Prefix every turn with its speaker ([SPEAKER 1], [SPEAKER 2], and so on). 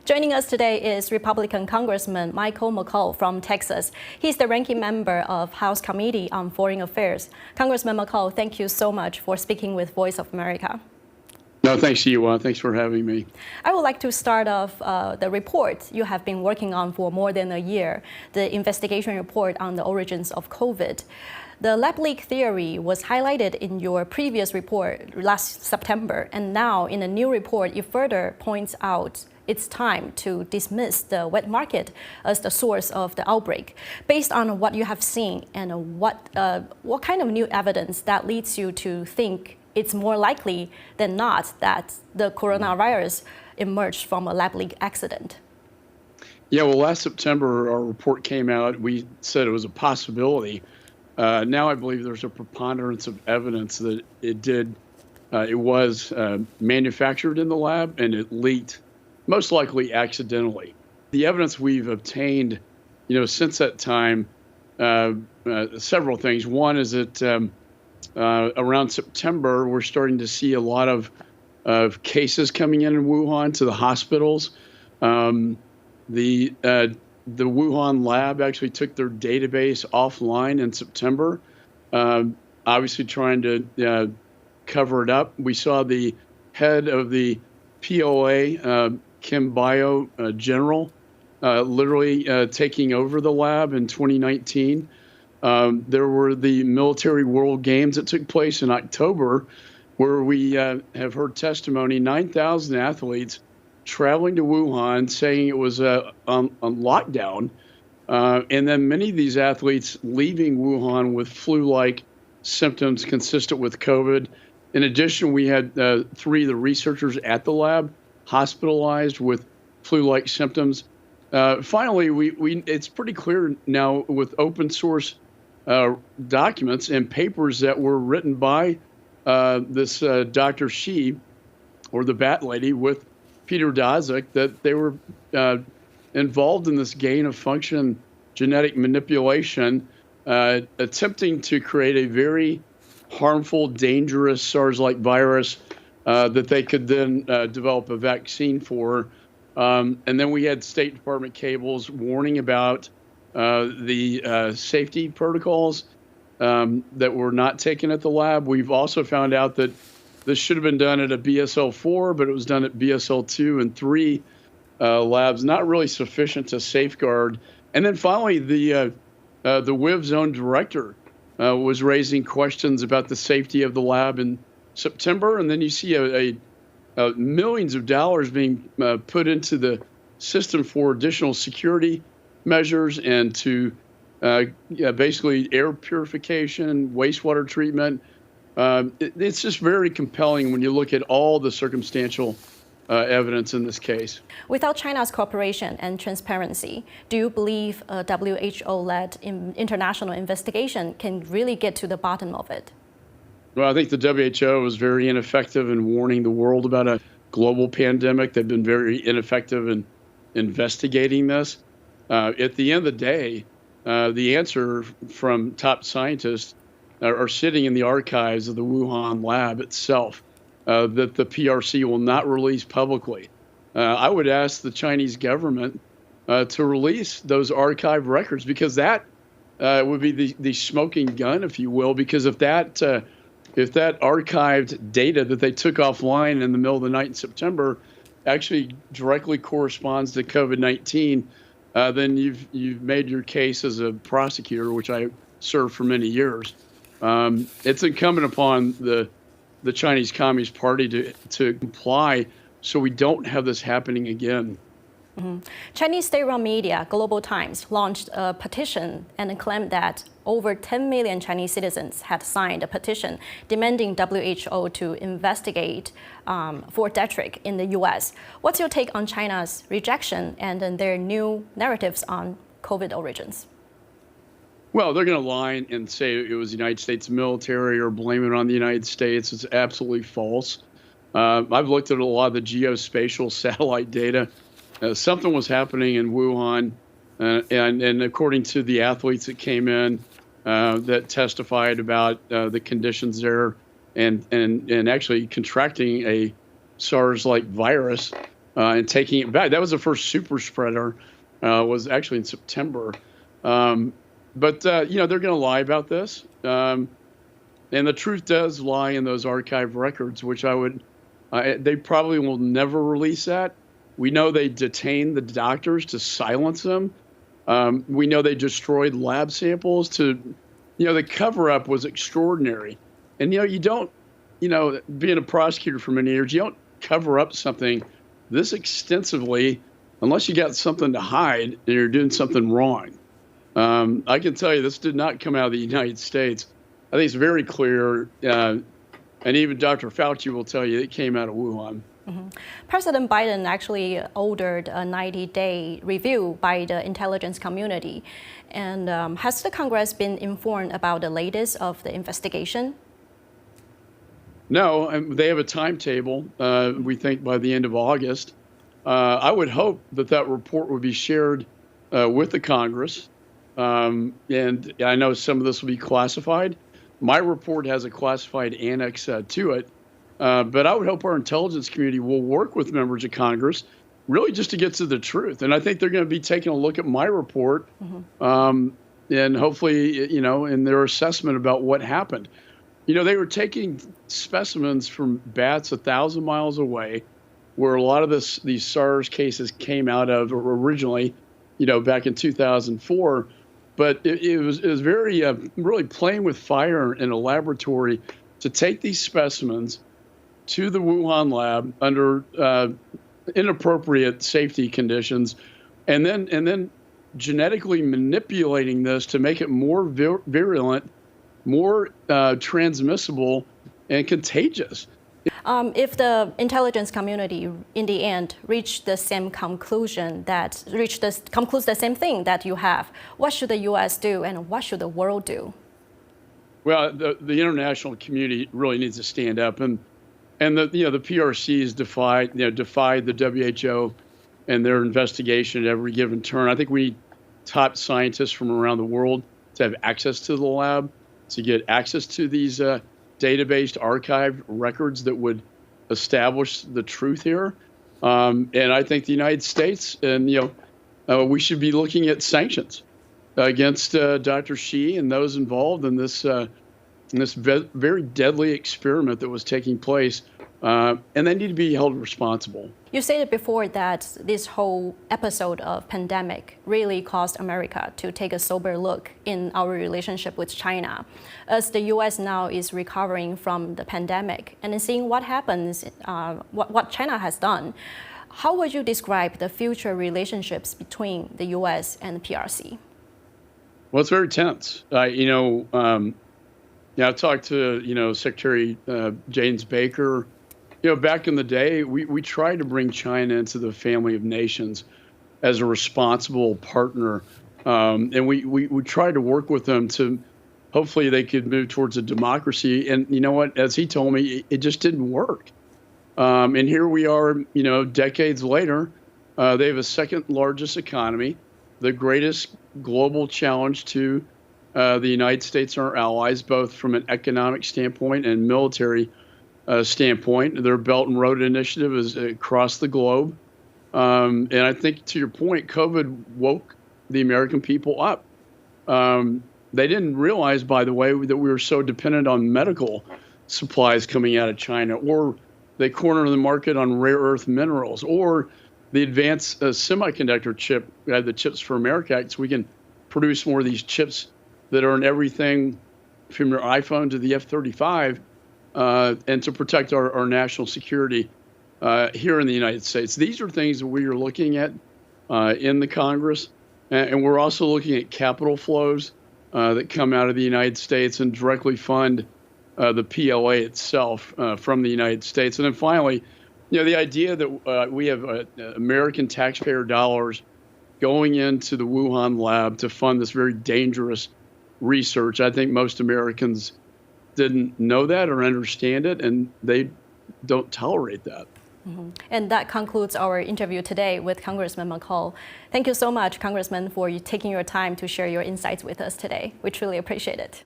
[SPEAKER 1] Joining us today is Republican Congressman Michael McCaul from Texas. He's the ranking member of House Committee on Foreign Affairs. Congressman McCaul, thank you so much for speaking with Voice of America.
[SPEAKER 2] No, thanks to you. Thanks for having me.
[SPEAKER 1] I would like to start off the report you have been working on for more than a year, the investigation report on the origins of COVID. The lab leak theory was highlighted in your previous report last September, and now in a new report, it further points out it's time to dismiss the wet market as the source of the outbreak. Based on what you have seen and what kind of new evidence that leads you to think it's more likely than not that the coronavirus emerged from a lab leak accident?
[SPEAKER 2] Yeah, well, last September, our report came out. We said it was a possibility. Now I believe there's a preponderance of evidence that it was manufactured in the lab and it leaked, most likely accidentally. The evidence we've obtained, since that time, several things. One is that around September, we're starting to see a lot of cases coming in Wuhan to the hospitals. The Wuhan lab actually took their database offline in September, obviously trying to cover it up. We saw the head of the POA, Kim Bio General, literally taking over the lab in 2019. There were the Military World Games that took place in October, where we have heard testimony, 9,000 athletes traveling to Wuhan saying it was on lockdown. And then many of these athletes leaving Wuhan with flu-like symptoms consistent with COVID. In addition, we had 3 of the researchers at the lab hospitalized with flu-like symptoms. Finally, it's pretty clear now with open source documents and papers that were written by this Dr. Shi, or the Bat Lady, with Peter Daszak, that they were involved in this gain-of-function genetic manipulation, attempting to create a very harmful, dangerous SARS-like virus that they could then develop a vaccine for. And then we had State Department cables warning about the safety protocols that were not taken at the lab. We've also found out that this should have been done at a BSL-4, but it was done at BSL-2 and 3 labs, not really sufficient to safeguard. And then finally, the WIV zone director was raising questions about the safety of the lab in September. And then you see millions of dollars being put into the system for additional security measures and to basically air purification, wastewater treatment. It's just very compelling when you look at all the circumstantial evidence in this case.
[SPEAKER 1] Without China's cooperation and transparency, do you believe a WHO-led international investigation can really get to the bottom of it?
[SPEAKER 2] Well, I think the WHO was very ineffective in warning the world about a global pandemic. They've been very ineffective in investigating this. At the end of the day, the answer from top scientists are sitting in the archives of the Wuhan lab itself, that the PRC will not release publicly. I would ask the Chinese government to release those archive records, because that would be the smoking gun, if you will, because if that archived data that they took offline in the middle of the night in September actually directly corresponds to COVID-19, then you've made your case as a prosecutor, which I served for many years. It's incumbent upon the Chinese Communist Party to comply so we don't have this happening again.
[SPEAKER 1] Mm-hmm. Chinese state-run media, Global Times, launched a petition and claimed that over 10 million Chinese citizens had signed a petition demanding WHO to investigate Fort Detrick in the U.S. What's your take on China's rejection and their new narratives on COVID origins?
[SPEAKER 2] Well, they're going to lie and say it was the United States military or blame it on the United States. It's absolutely false. I've looked at a lot of the geospatial satellite data. Something was happening in Wuhan, and according to the athletes that came in that testified about the conditions there and actually contracting a SARS-like virus, and taking it back. That was the first super spreader, was actually in September. But they're going to lie about this. And the truth does lie in those archive records, which they probably will never release that. We know they detained the doctors to silence them. We know they destroyed lab samples the cover-up was extraordinary. And, you don't, being a prosecutor for many years, you don't cover up something this extensively unless you got something to hide and you're doing something wrong. I can tell you this did not come out of the United States. I think it's very clear, and even Dr. Fauci will tell you it came out of Wuhan.
[SPEAKER 1] Mm-hmm. President Biden actually ordered a 90-day review by the intelligence community. And has the Congress been informed about the latest of the investigation?
[SPEAKER 2] No, they have a timetable, we think, by the end of August. I would hope that report would be shared with the Congress. And I know some of this will be classified. My report has a classified annex to it. But I would hope our intelligence community will work with members of Congress really just to get to the truth. And I think they're going to be taking a look at my report and hopefully, in their assessment about what happened. They were taking specimens from bats 1,000 miles away, where a lot of these SARS cases came out of originally, back in 2004. But it was very, really playing with fire in a laboratory to take these specimens to the Wuhan lab under inappropriate safety conditions, and then genetically manipulating this to make it more virulent, more transmissible, and contagious.
[SPEAKER 1] If the intelligence community, in the end, concludes the same thing that you have, what should the U.S. do, and what should the world do?
[SPEAKER 2] Well, the international community really needs to stand up, and the PRCs defied the WHO and their investigation at every given turn. I think we need top scientists from around the world to have access to the lab, to get access to these database archived records that would establish the truth here. And I think the United States we should be looking at sanctions against Dr. Shi and those involved in this very deadly experiment that was taking place, and they need to be held responsible.
[SPEAKER 1] You stated before that this whole episode of pandemic really caused America to take a sober look in our relationship with China. As the U.S. now is recovering from the pandemic and seeing what happens, what China has done, how would you describe the future relationships between the U.S. and the PRC?
[SPEAKER 2] Well, it's very tense. I talked to, Secretary James Baker. Back in the day, we tried to bring China into the family of nations as a responsible partner. And we tried to work with them to hopefully they could move towards a democracy. And you know what? As he told me, it just didn't work. And here we are, decades later. They have a second largest economy, the greatest global challenge to the United States and our allies, both from an economic standpoint and military standpoint. Their Belt and Road Initiative is across the globe. And I think, to your point, COVID woke the American people up. They didn't realize, by the way, that we were so dependent on medical supplies coming out of China, or they cornered the market on rare earth minerals, or the advanced semiconductor chip, the Chips for America Act, so we can produce more of these chips that are in everything from your iPhone to the F-35, and to protect our national security here in the United States. These are things that we are looking at in the Congress, and we're also looking at capital flows that come out of the United States and directly fund the PLA itself from the United States. And then finally, the idea that we have American taxpayer dollars going into the Wuhan lab to fund this very dangerous research. I think most Americans didn't know that or understand it, and they don't tolerate that.
[SPEAKER 1] Mm-hmm. And that concludes our interview today with Congressman McCall. Thank you so much, Congressman, for taking your time to share your insights with us today. We truly appreciate it.